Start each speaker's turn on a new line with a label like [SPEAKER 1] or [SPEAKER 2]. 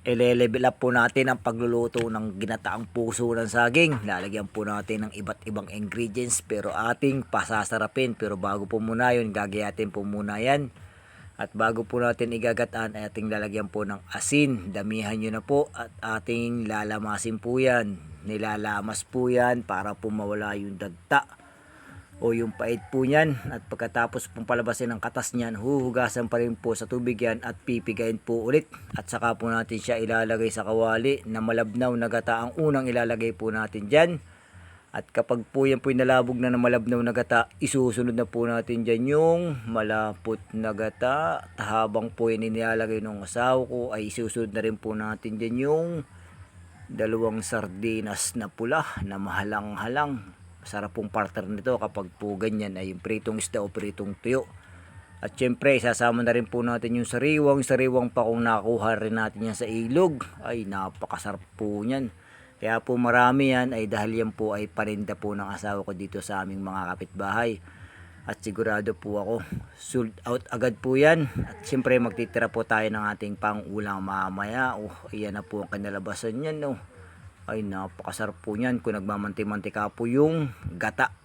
[SPEAKER 1] I-level up po natin ang pagluluto ng ginataang puso ng saging. Lalagyan po natin ng iba't ibang ingredients pero ating pasasarapin. Pero bago po muna yun, gagayatin po muna yan. At bago po natin igagataan ay ating lalagyan po ng asin. Damihan nyo na po at ating lalamasin po yan. Nilalamas po yan para po mawala yung dagta o yung pait po niyan. At pagkatapos pong palabasin ang katas niyan, huhugasan pa rin po sa tubig yan at pipigain po ulit. At saka po natin siya ilalagay sa kawali na malabnaw na gata ang unang ilalagay po natin dyan. At kapag po yan po nalabog na malabnaw na gata, isusunod na po natin dyan yung malapot na gata. Habang po yan inilalagay ng asawa ko ay isusunod na rin po natin dyan yung dalawang sardinas na pula na mahalang-halang. Sarap pong partner nito kapag po ganyan ay yung pritong isda o pritong tuyo. At syempre sasama na rin po natin yung sariwang pa kung nakuha rin natin yan sa ilog. Ay napakasarap po yan. Kaya po marami yan ay dahil yan po ay paninda po ng asawa ko dito sa aming mga kapitbahay. At sigurado po ako sold out agad po yan. At syempre magtitira po tayo ng ating pang-ulam mamaya. Ayan na po ang kanalabasan yan. Ay napakasarap po niyan kung nagmamanti-mantika po yung gata.